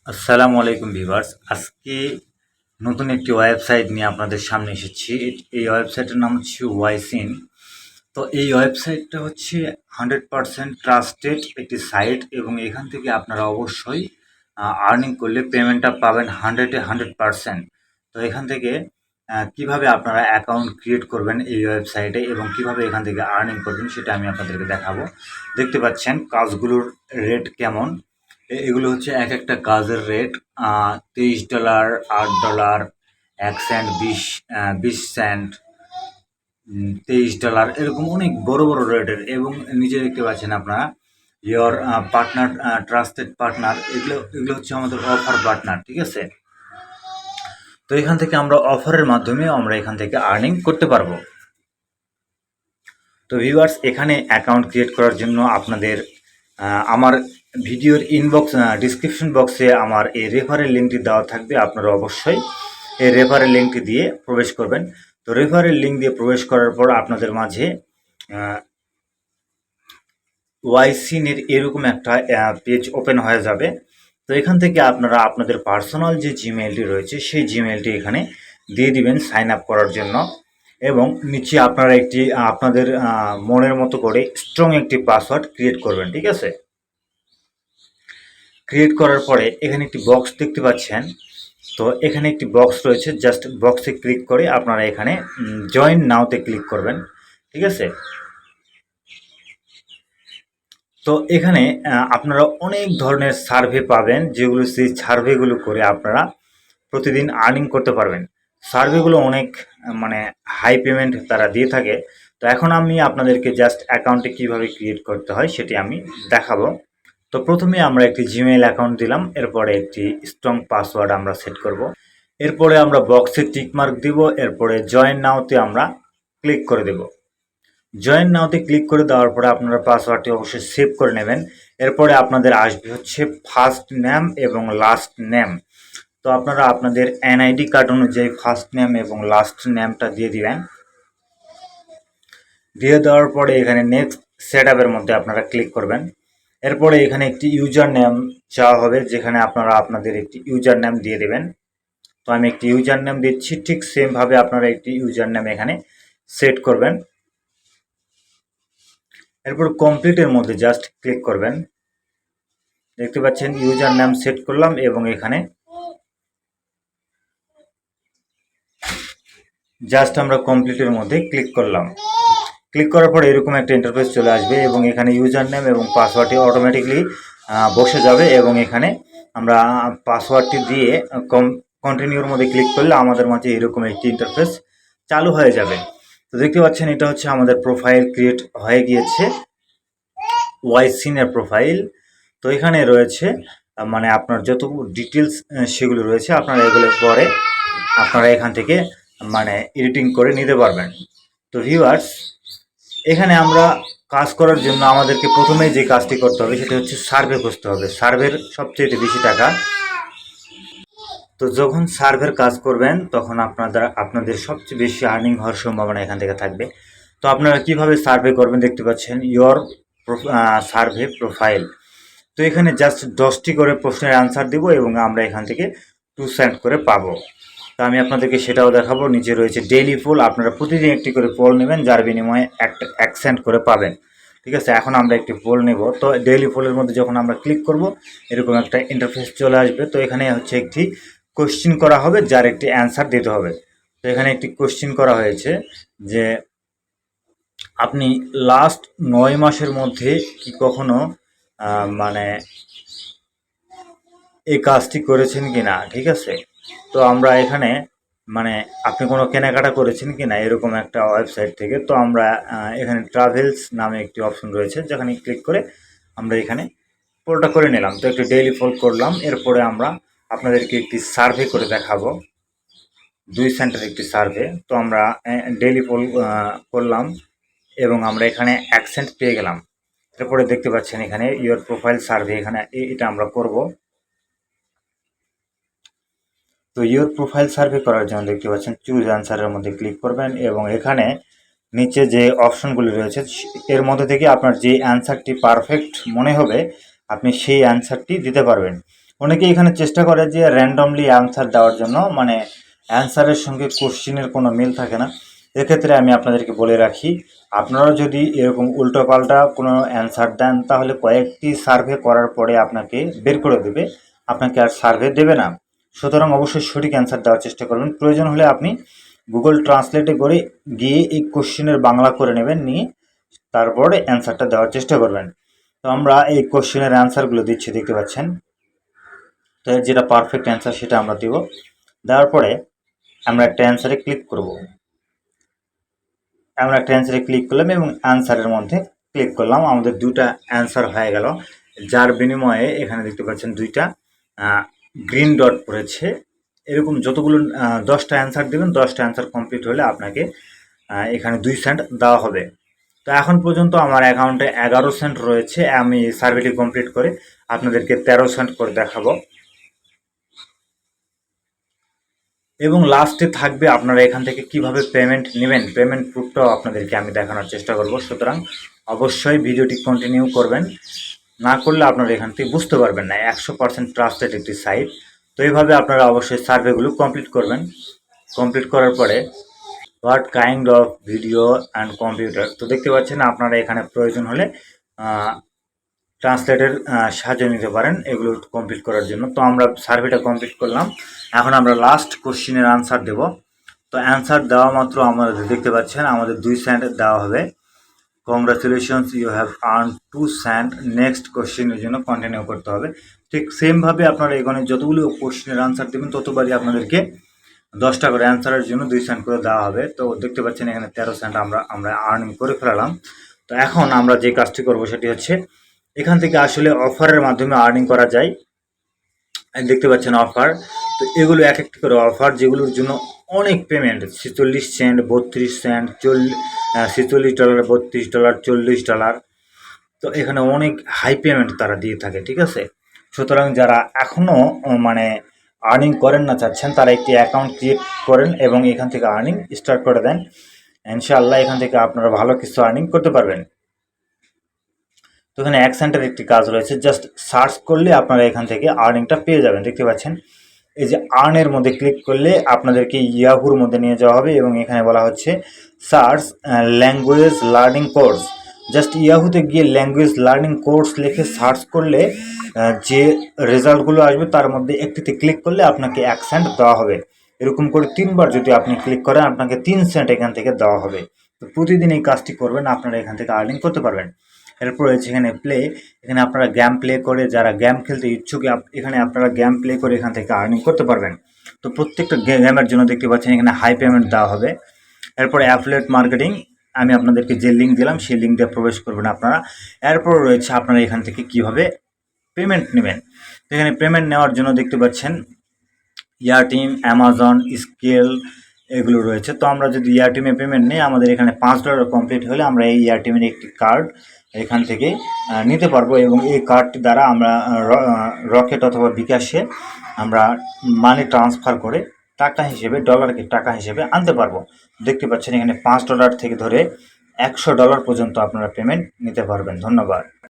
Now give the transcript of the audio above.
আসসালামু আলাইকুম ভিউয়ার্স। আজকে নতুন একটি ওয়েবসাইট নিয়ে আপনাদের সামনে এসেছি। এই ওয়েবসাইটের নাম হচ্ছে ওয়াইসিন। তো এই ওয়েবসাইটটা হচ্ছে 100% ট্রাস্টেড একটি সাইট এবং এখান থেকে আপনারা অবশ্যই আর্নিং করলে পেমেন্টটা পাবেন 100% তো এখান থেকে কিভাবে আপনারা অ্যাকাউন্ট ক্রিয়েট করবেন এই ওয়েবসাইটে এবং কিভাবে এখান থেকে আর্নিং করবেন সেটা আমি আপনাদেরকে দেখাবো। দেখতে পাচ্ছেন কাজগুলোর রেট কেমন। এগুলো হচ্ছে এক একটা কাজের রেট $23, $8, 1 সেন্ট, 20 সেন্ট, $23 এরকম অনেক বড় বড় রেটের। এবং নিচে দেখতে পাচ্ছেন আপনারা ইয়োর পার্টনার, ট্রাস্টেড পার্টনার, এগুলো এগুলো হচ্ছে আমাদের অফার পার্টনার, ঠিক আছে। তো এখান থেকে আমরা অফারের মাধ্যমে আমরা এখান থেকে আর্নিং করতে পারবো। তো ভিউয়ার্স, এখানে অ্যাকাউন্ট ক্রিয়েট করার জন্য আপনাদের আমার ভিডিওর ইনবক্স ডিসক্রিপশন বক্সে আমার এই রেফারেল লিঙ্কটি দেওয়া থাকবে। আপনারা অবশ্যই এই রেফারেল লিঙ্কটি দিয়ে প্রবেশ করবেন। তো রেফারেল লিঙ্ক দিয়ে প্রবেশ করার পর আপনাদের মাঝে ওয়াইসিনের এরকম একটা পেজ ওপেন হয়ে যাবে। তো এখান থেকে আপনারা আপনাদের পার্সোনাল যে জিমেইলটি রয়েছে সেই জিমেইলটি এখানে দিয়ে দিবেন সাইন আপ করার জন্য। এবং নিচে আপনারা একটি আপনাদের মনের মতো করে স্ট্রং একটি পাসওয়ার্ড ক্রিয়েট করবেন, ঠিক আছে। ক্রিয়েট করার পরে এখানে একটি বক্স দেখতে পাচ্ছেন। তো এখানে একটি বক্স রয়েছে, জাস্ট বক্সে ক্লিক করে আপনারা এখানে জয়েন নাওতে ক্লিক করবেন, ঠিক আছে। তো এখানে আপনারা অনেক ধরনের সার্ভে পাবেন, যেগুলো সেই সার্ভেগুলো করে আপনারা প্রতিদিন আর্নিং করতে পারবেন। সার্ভেগুলো অনেক মানে হাই পেমেন্ট তারা দিয়ে থাকে। তো এখন আমি আপনাদেরকে জাস্ট অ্যাকাউন্টে কিভাবে ক্রিয়েট করতে হয় সেটি আমি দেখাবো। তো প্রথমে আমরা একটি জিমেইল অ্যাকাউন্ট দিলাম, এরপরে একটি স্ট্রং পাসওয়ার্ড আমরা সেট করব। এরপরে আমরা বক্সে টিকমার্ক দিব, এরপরে জয়েন নাওতে আমরা ক্লিক করে দেব। জয়েন নাওতে ক্লিক করে দেওয়ার পরে আপনারা পাসওয়ার্ডটি অবশ্যই সেভ করে নেবেন। এরপরে আপনাদের আসবে হচ্ছে ফার্স্ট নেম এবং লাস্ট নেম। তো আপনারা আপনাদের এনআইডি কার্ড অনুযায়ী ফার্স্ট নেম এবং লাস্ট নেমটা দিয়ে দিবেন। দিয়ে দেওয়ার পরে এখানে নেক্সট সেট আপের মধ্যে আপনারা ক্লিক করবেন। এরপরে এখানে একটি ইউজার নেম চাওয়া হবে, যেখানে আপনারা আপনাদের একটি ইউজার নেম দিয়ে দেবেন। তো আমি একটি ইউজার নেম দিচ্ছি, ঠিক সেমভাবে আপনারা একটি ইউজার নেম এখানে সেট করবেন। এরপর কমপ্লিটের মধ্যে জাস্ট ক্লিক করবেন। দেখতে পাচ্ছেন ইউজার নেম সেট করলাম এবং এখানে জাস্ট আমরা কমপ্লিটের মধ্যে ক্লিক করলাম। ক্লিক করার পর এরকম একটা ইন্টারফেস চলে আসবে এবং এখানে ইউজার নেম এবং পাসওয়ার্ডটি অটোমেটিকলি বসে যাবে। এবং এখানে আমরা পাসওয়ার্ডটি দিয়ে কন্টিনিউর মধ্যে ক্লিক করলে আমাদের মাঝে এরকম একটি ইন্টারফেস চালু হয়ে যাবে। তো দেখতে পাচ্ছেন এটা হচ্ছে আমাদের প্রোফাইল ক্রিয়েট হয়ে গিয়েছে, ওয়াইসিনের প্রোফাইল। তো এখানে রয়েছে মানে আপনার যত ডিটেলস সেগুলো রয়েছে, আপনারা এগুলো পরে আপনারা এখান থেকে মানে এডিটিং করে নিতে পারবেন। তো ভিউয়ার্স, এখানে আমরা কাজ করার জন্য আমাদেরকে প্রথমেই যে কাজটি করতে হবে সেটা হচ্ছে সার্ভে খুঁজতে হবে। সার্ভের সবচেয়ে বেশি টাকা। তো যখন সার্ভের কাজ করবেন তখন আপনাদের সবচেয়ে বেশি আর্নিং হওয়ার সম্ভাবনা এখান থেকে থাকবে। তো আপনারা কিভাবে সার্ভে করবেন দেখতে পাচ্ছেন ইয়োর সার্ভে প্রোফাইল। তো এখানে জাস্ট 10টি করে প্রশ্নের অ্যান্সার দিব এবং আমরা এখান থেকে 2 সেন্ট করে পাবো। তো আমি আপনাদেরকে সেটাও দেখাবো। নিচে রয়েছে ডেইলি পোল, আপনারা প্রতিদিন একটি করে পোল নেবেন, যার বিনিময়ে 1 সেন্ট করে পাবেন, ঠিক আছে। এখন আমরা একটি পোল নেব। তো ডেইলি পোলের মধ্যে যখন আমরা ক্লিক করব এরকম একটা ইন্টারফেস চলে আসবে। তো এখানে হচ্ছে একটি কোশ্চিন করা হবে, যার একটি অ্যান্সার দিতে হবে। তো এখানে একটি কোশ্চিন করা হয়েছে যে আপনি লাস্ট 9 মাসের মধ্যে কি কখনো মানে এই কাজটি করেছেন কিনা, ঠিক আছে। তো আমরা এখানে মানে আপনি কোনো কেনাকাটা করেছেন কিনা এরকম একটা ওয়েবসাইট থেকে। তো আমরা এখানে ট্রাভেলস নামে একটি অপশন রয়েছে, যেখানে ক্লিক করে আমরা এখানে পোলটা করে নিলাম। তো একটি ডেইলি পোল করলাম। এরপরে আমরা আপনাদেরকে একটি সার্ভে করে দেখাবো, 2 সেন্টের একটি সার্ভে। তো আমরা ডেইলি পোল করলাম এবং আমরা এখানে 1 সেন্ট পেয়ে গেলাম। এরপরে দেখতে পাচ্ছেন এখানে ইয়োর প্রোফাইল সার্ভে, এখানে এটা আমরা করব। তো ইয়োর প্রোফাইল সার্ভে করার জন্য দেখতে পাচ্ছেন চুজ অ্যান্সারের মধ্যে ক্লিক করবেন এবং এখানে নিচে যে অপশনগুলি রয়েছে এর মধ্যে থেকে আপনার যে অ্যান্সারটি পারফেক্ট মনে হবে আপনি সেই অ্যান্সারটি দিতে পারবেন। অনেকে এখানে চেষ্টা করে যে র্যান্ডমলি অ্যান্সার দেওয়ার জন্য, মানে অ্যান্সারের সঙ্গে কোশ্চিনের কোনো মিল থাকে না। এক্ষেত্রে আমি আপনাদেরকে বলে রাখি, আপনারা যদি এরকম উল্টোপাল্টা কোনো অ্যান্সার দেন তাহলে কয়েকটি সার্ভে করার পরে আপনাকে বের করে দেবে, আপনাকে আর সার্ভে দেবে না। সুতরাং অবশ্যই সঠিক অ্যান্সার দেওয়ার চেষ্টা করবেন। প্রয়োজন হলে আপনি গুগল ট্রান্সলেটে করে গিয়ে এই কোশ্চেনের বাংলা করে নেবেন, নিয়ে তারপরে অ্যান্সারটা দেওয়ার চেষ্টা করবেন। তো আমরা এই কোশ্চেনের অ্যান্সারগুলো দিচ্ছি, দেখতে পাচ্ছেন। তো যেটা পারফেক্ট অ্যান্সার সেটা আমরা দেব। দেওয়ার পরে আমরা একটা অ্যান্সারে ক্লিক করব। আমরা একটা অ্যান্সারে ক্লিক করলাম এবং অ্যান্সারের মধ্যে ক্লিক করলাম। আমাদের দুটা অ্যান্সার হয়ে গেল, যার বিনিময়ে এখানে দেখতে পাচ্ছেন দুইটা গ্রিন ডট পড়েছে। এরকম যতগুলো 10টা অ্যান্সার দেবেন, 10টা অ্যান্সার কমপ্লিট হলে আপনাকে এখানে 2 সেন্ট দেওয়া হবে। তো এখন পর্যন্ত আমার অ্যাকাউন্টে 11 সেন্ট রয়েছে। আমি সার্ভেটি কমপ্লিট করে আপনাদেরকে 13 সেন্ট করে দেখাবো এবং লাস্টে থাকবে আপনারা এখান থেকে কিভাবে পেমেন্ট নেবেন, পেমেন্ট প্রুফটাও আপনাদেরকে আমি দেখানোর চেষ্টা করব। সুতরাং অবশ্যই ভিডিওটি কন্টিনিউ করবেন, না করলে আপনারা এখান থেকে বুঝতে পারবেন না। 100% ট্রাস্টেড একটি সাইট। তো এইভাবে আপনারা অবশ্যই সার্ভেগুলো কমপ্লিট করবেন। কমপ্লিট করার পরে what kind of video and computer, তো দেখতে পাচ্ছেন আপনারা এখানে প্রয়োজন হলে ট্রান্সলেটের সাহায্য নিতে পারেন এগুলো কমপ্লিট করার জন্য। তো আমরা সার্ভেটা কমপ্লিট করলাম, এখন আমরা লাস্ট কোশ্চিনের আনসার দেব। তো অ্যান্সার দেওয়া মাত্র আমাদের দেখতে পাচ্ছেন আমাদের 2 সেন্ট দেওয়া হবে। Congratulations, you have earn 2 cent. Next কোশ্চেনের জন্য কন্টিনিউ করতে হবে। ঠিক সেমভাবে আপনারা এখানে যতগুলো কোশ্চেনের আনসার দেবেন ততবারই আপনাদেরকে 10টা করে অ্যান্সারের জন্য 2 সেন্ট করে দেওয়া হবে। তো দেখতে পাচ্ছেন এখানে 13 সেন্ট আমরা আর্নিং করে ফেলাম। তো এখন আমরা যে কাজটি করব সেটি হচ্ছে, এখান থেকে আসলে অফারের মাধ্যমে আর্নিং করা যায়। দেখতে পাচ্ছেন অফার। তো এগুলো এক একটি করে অফার, যেগুলোর জন্য অনেক পেমেন্ট, 46 সেন্ট, 32 সেন্ট, $46, $32, $40। তো এখানে অনেক হাই পেমেন্ট তারা দিয়ে থাকে, ঠিক আছে। সুতরাং যারা এখনও মানে আর্নিং করেন না চাচ্ছেন, তারা একটি অ্যাকাউন্ট ক্রিয়েট করেন এবং এখান থেকে আর্নিং স্টার্ট করে দেন। ইনশাআল্লাহ এখান থেকে আপনারা ভালো কিছু আর্নিং করতে পারবেন। তো এখানে 1 সেন্টের একটি কাজ রয়েছে, জাস্ট সার্চ করলে আপনারা এখান থেকে আর্নিংটা পেয়ে যাবেন। দেখতে পাচ্ছেন এই যে আর্নের মধ্যে ক্লিক করলে আপনাদেরকে ইয়াহুর মধ্যে নিয়ে যাওয়া হবে এবং এখানে বলা হচ্ছে search language learning course. Just ইয়াহুতে গিয়ে ল্যাঙ্গুয়েজ লার্নিং কোর্স লিখে সার্চ করলে যে রেজাল্টগুলো আসবে তার মধ্যে একটিতে ক্লিক করলে আপনাকে 1 সেন্ট দেওয়া হবে। এরকম করে 3বার যদি আপনি ক্লিক করেন আপনাকে 3 সেন্ট এখান থেকে দেওয়া হবে। তো প্রতিদিন এই কাজটি করবেন, আপনারা এখান থেকে আর্নিং করতে পারবেন। এরপর রয়েছে এখানে প্লে, এখানে আপনারা গেম প্লে করে, যারা গেম খেলতে ইচ্ছুক এখানে আপনারা গেম প্লে করে এখান থেকে আর্নিং করতে পারবেন। তো প্রত্যেকটা গেমের জন্য দেখতে পাচ্ছেন এখানে হাই পেমেন্ট দেওয়া হবে। এরপর অ্যাফিলিয়েট মার্কেটিং, আমি আপনাদেরকে যে লিঙ্ক দিলাম সেই লিঙ্ক দিয়ে প্রবেশ করবেন আপনারা। এরপর রয়েছে আপনারা এখান থেকে কিভাবে পেমেন্ট নেবেন। তো এখানে পেমেন্ট নেওয়ার জন্য দেখতে পাচ্ছেন ইয়ারটিম, অ্যামাজন, স্কেল এগুলো রয়েছে। তো আমরা যদি ইয়ারটিমে পেমেন্ট নিই, আমাদের এখানে $5 কমপ্লিট হলে আমরা এই ইয়ারটিমের একটি কার্ড এখান থেকে নিতে পারবো এবং এই কার্ডটি দ্বারা আমরা রকেট অথবা বিকাশে আমরা মানি ট্রান্সফার করে টাকা হিসেবে, ডলারকে টাকা হিসেবে আনতে পারবো। দেখতে পাচ্ছেন এখানে $5 থেকে ধরে $100 পর্যন্ত আপনারা পেমেন্ট নিতে পারবেন। ধন্যবাদ।